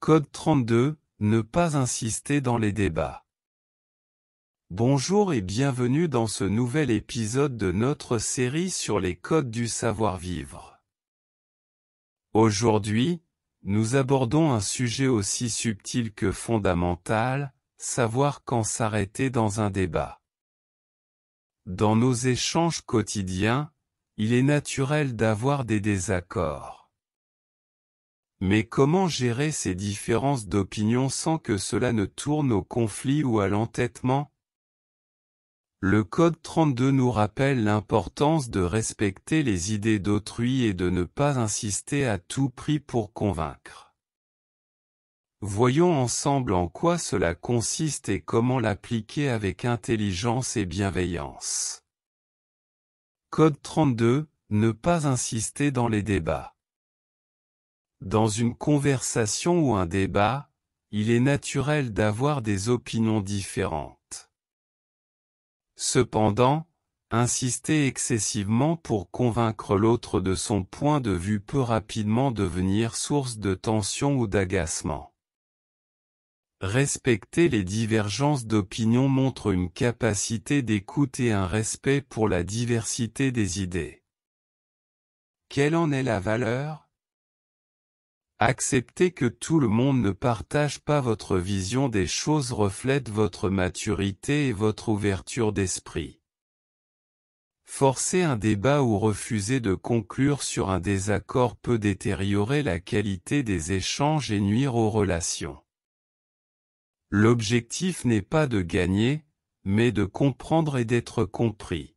Code 32, ne pas insister dans les débats. Bonjour et bienvenue dans ce nouvel épisode de notre série sur les codes du savoir-vivre. Aujourd'hui, nous abordons un sujet aussi subtil que fondamental, savoir quand s'arrêter dans un débat. Dans nos échanges quotidiens, il est naturel d'avoir des désaccords. Mais comment gérer ces différences d'opinion sans que cela ne tourne au conflit ou à l'entêtement? Le Code 32 nous rappelle l'importance de respecter les idées d'autrui et de ne pas insister à tout prix pour convaincre. Voyons ensemble en quoi cela consiste et comment l'appliquer avec intelligence et bienveillance. Code 32, ne pas insister dans les débats. Dans une conversation ou un débat, il est naturel d'avoir des opinions différentes. Cependant, insister excessivement pour convaincre l'autre de son point de vue peut rapidement devenir source de tension ou d'agacement. Respecter les divergences d'opinion montre une capacité d'écoute et un respect pour la diversité des idées. Quelle en est la valeur? Accepter que tout le monde ne partage pas votre vision des choses reflète votre maturité et votre ouverture d'esprit. Forcer un débat ou refuser de conclure sur un désaccord peut détériorer la qualité des échanges et nuire aux relations. L'objectif n'est pas de gagner, mais de comprendre et d'être compris.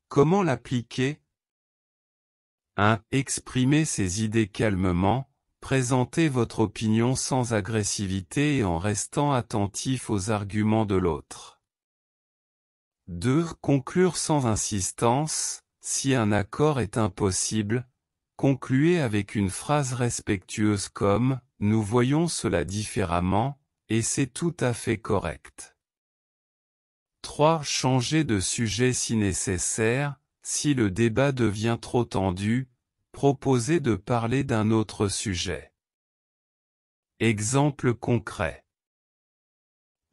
Comment l'appliquer? 1. Exprimez ses idées calmement, présentez votre opinion sans agressivité et en restant attentif aux arguments de l'autre. 2. Conclure sans insistance, si un accord est impossible, concluez avec une phrase respectueuse comme « Nous voyons cela différemment », et c'est tout à fait correct. 3. Changez de sujet si nécessaire. Si le débat devient trop tendu, proposez de parler d'un autre sujet. Exemple concret.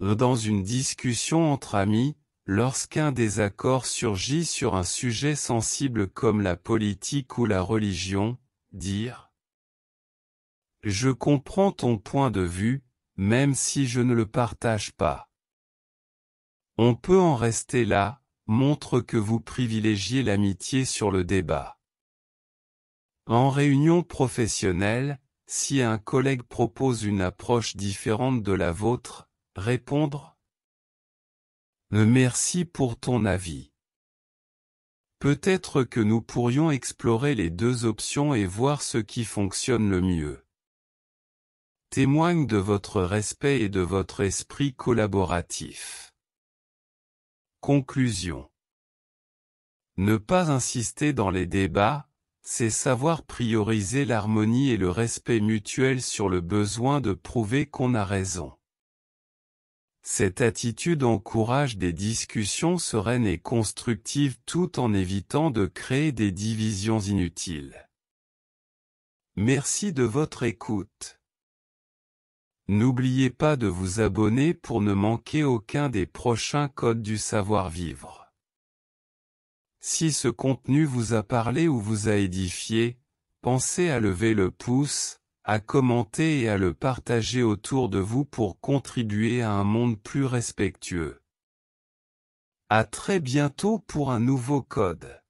Dans une discussion entre amis, lorsqu'un désaccord surgit sur un sujet sensible comme la politique ou la religion, dire « Je comprends ton point de vue, même si je ne le partage pas. » On peut en rester là, montre que vous privilégiez l'amitié sur le débat. En réunion professionnelle, si un collègue propose une approche différente de la vôtre, répondre « Merci pour ton avis. Peut-être que nous pourrions explorer les deux options et voir ce qui fonctionne le mieux. » Témoigne de votre respect et de votre esprit collaboratif. Conclusion. Ne pas insister dans les débats, c'est savoir prioriser l'harmonie et le respect mutuel sur le besoin de prouver qu'on a raison. Cette attitude encourage des discussions sereines et constructives tout en évitant de créer des divisions inutiles. Merci de votre écoute. N'oubliez pas de vous abonner pour ne manquer aucun des prochains codes du savoir-vivre. Si ce contenu vous a parlé ou vous a édifié, pensez à lever le pouce, à commenter et à le partager autour de vous pour contribuer à un monde plus respectueux. À très bientôt pour un nouveau code.